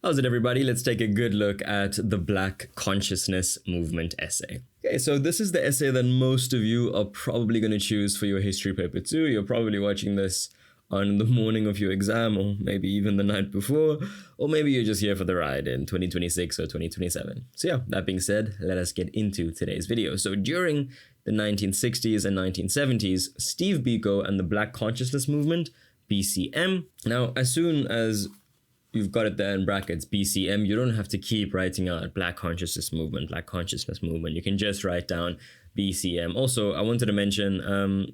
How's it, everybody? Let's take a good look at the Black Consciousness Movement essay. Okay, so this is the essay that most of you are probably going to choose for your history paper too. You're probably watching this on the morning of your exam, or maybe even the night before, or maybe you're just here for the ride in 2026 or 2027. So yeah, that being said, let us get into today's video. So during the 1960s and 1970s, Steve Biko and the Black Consciousness Movement, BCM. Now, as soon as you've got it there in brackets, BCM, you don't have to keep writing out Black Consciousness Movement, Black Consciousness Movement. You can just write down BCM. Also, I wanted to mention,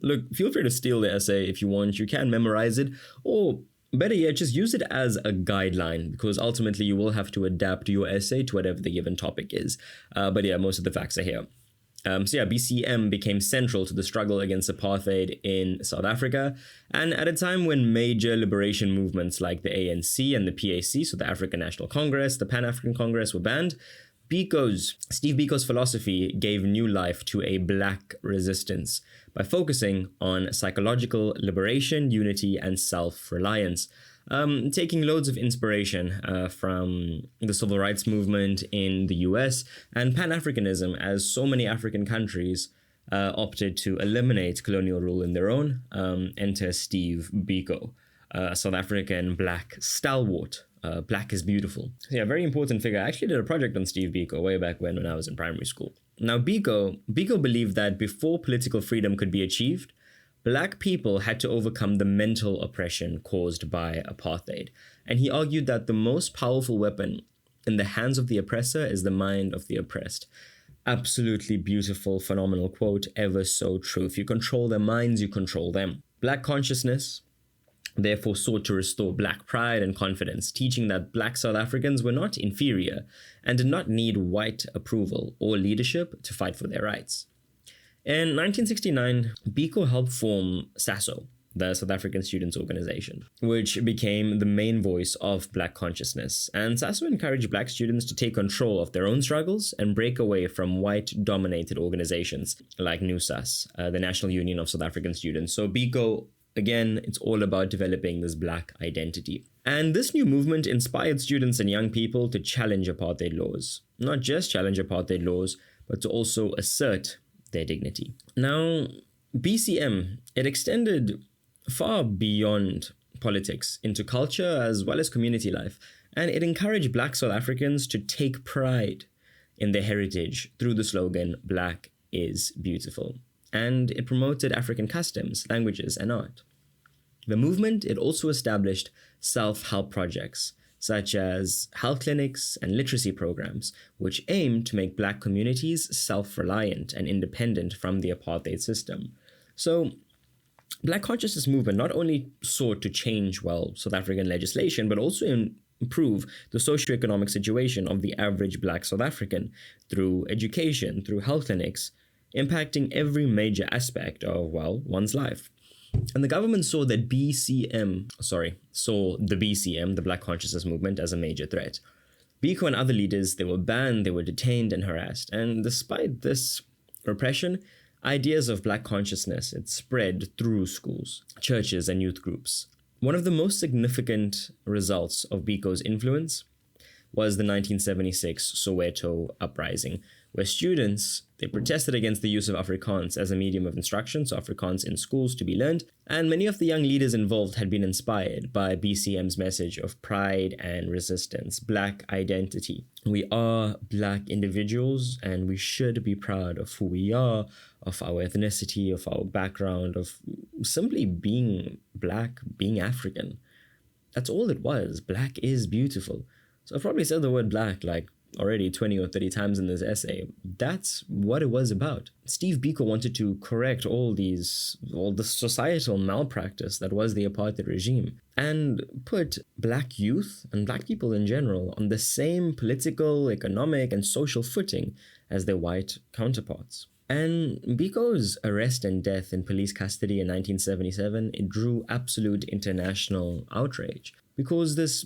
look, feel free to steal the essay if you want. You can memorize it, or better yet, just use it as a guideline, because ultimately you will have to adapt your essay to whatever the given topic is. But yeah, most of the facts are here. So yeah, BCM became central to the struggle against apartheid in South Africa, and at a time when major liberation movements like the ANC and the PAC, so the African National Congress, the Pan-African Congress, were banned, Steve Biko's philosophy gave new life to a Black resistance by focusing on psychological liberation, unity, and self-reliance. Taking loads of inspiration from the civil rights movement in the US and Pan-Africanism, as so many African countries opted to eliminate colonial rule in their own. Enter Steve Biko, a South African Black stalwart. Black is beautiful. So yeah, very important figure. I actually did a project on Steve Biko way back when I was in primary school. Now, Biko believed that before political freedom could be achieved, Black people had to overcome the mental oppression caused by apartheid. And he argued that the most powerful weapon in the hands of the oppressor is the mind of the oppressed. Absolutely beautiful, phenomenal quote, ever so true. If you control their minds, you control them. Black consciousness therefore sought to restore Black pride and confidence, teaching that Black South Africans were not inferior and did not need white approval or leadership to fight for their rights. In 1969, Biko helped form SASO, the South African Students' Organization, which became the main voice of Black consciousness. And SASO encouraged Black students to take control of their own struggles and break away from white-dominated organizations like NUSAS, the National Union of South African Students. So Biko, again, it's all about developing this Black identity. And this new movement inspired students and young people to challenge apartheid laws. Not just challenge apartheid laws, but to also assert their dignity. Now, BCM, it extended far beyond politics into culture as well as community life, and it encouraged Black South Africans to take pride in their heritage through the slogan, Black is beautiful. And it promoted African customs, languages, and art. The movement, it also established self-help projects, such as health clinics and literacy programs, which aim to make Black communities self-reliant and independent from the apartheid system. So, Black Consciousness Movement not only sought to change, South African legislation, but also improve the socioeconomic situation of the average Black South African through education, through health clinics, impacting every major aspect of, one's life. And the government saw the BCM, the Black Consciousness Movement, as a major threat. Biko and other leaders, they were banned, they were detained and harassed. And despite this repression, ideas of Black consciousness, it spread through schools, churches, and youth groups. One of the most significant results of Biko's influence was the 1976 Soweto uprising, where students, they protested against the use of Afrikaans as a medium of instruction, so Afrikaans in schools to be learned, and many of the young leaders involved had been inspired by BCM's message of pride and resistance, Black identity. We are Black individuals, and we should be proud of who we are, of our ethnicity, of our background, of simply being Black, being African. That's all it was. Black is beautiful. So I've probably said the word Black like already 20 or 30 times in this essay. That's what it was about. Steve Biko wanted to correct all the societal malpractice that was the apartheid regime and put Black youth and Black people in general on the same political, economic, and social footing as their white counterparts. And Biko's arrest and death in police custody in 1977, it drew absolute international outrage because this,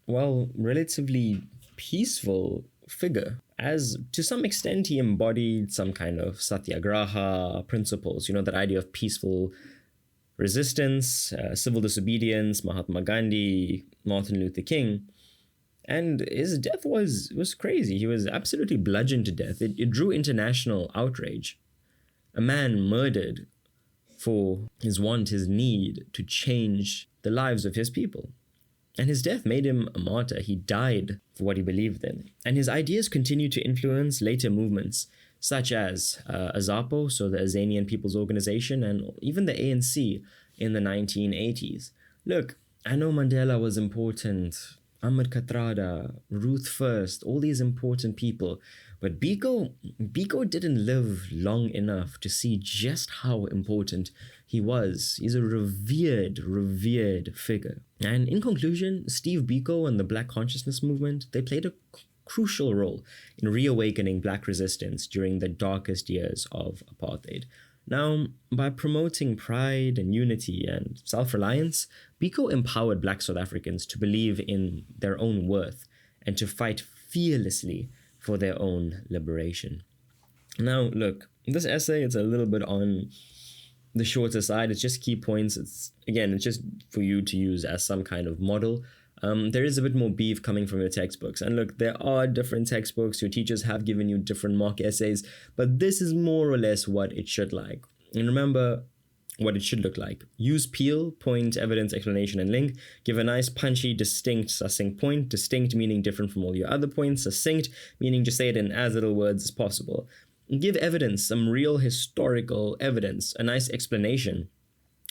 relatively peaceful figure, as to some extent he embodied some kind of satyagraha principles, that idea of peaceful resistance, civil disobedience, Mahatma Gandhi, Martin Luther King. And his death was crazy. He was absolutely bludgeoned to death. It drew international outrage. A man murdered for his want, his need to change the lives of his people. And his death made him a martyr. He died for what he believed in. And his ideas continued to influence later movements, such as AZAPO, so the Azanian People's Organization, and even the ANC in the 1980s. Look, I know Mandela was important, Ahmed Kathrada, Ruth First, all these important people. But Biko didn't live long enough to see just how important he was. He's a revered figure. And in conclusion, Steve Biko and the Black Consciousness Movement, they played a crucial role in reawakening Black resistance during the darkest years of apartheid. Now, by promoting pride and unity and self-reliance, Biko empowered Black South Africans to believe in their own worth and to fight fearlessly for their own liberation. Now, look, this essay, it's a little bit on the shorter side. It's just key points. It's just for you to use as some kind of model. There is a bit more beef coming from your textbooks. And look, there are different textbooks. Your teachers have given you different mock essays, but this is more or less what it should like. And remember what it should look like. Use PEEL, point, evidence, explanation, and link. Give a nice, punchy, distinct, succinct point. Distinct meaning different from all your other points. Succinct meaning just say it in as little words as possible. Give evidence, some real historical evidence, a nice explanation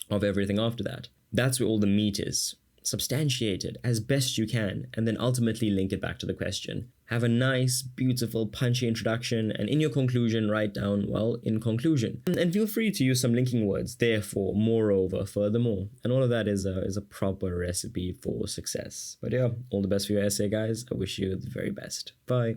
of everything after that. That's where all the meat is. Substantiate it as best you can, and then ultimately link it back to the question. Have a nice, beautiful, punchy introduction, and in your conclusion, write down, well, in conclusion. And feel free to use some linking words, therefore, moreover, furthermore. And all of that is a proper recipe for success. But yeah, all the best for your essay, guys. I wish you the very best. Bye.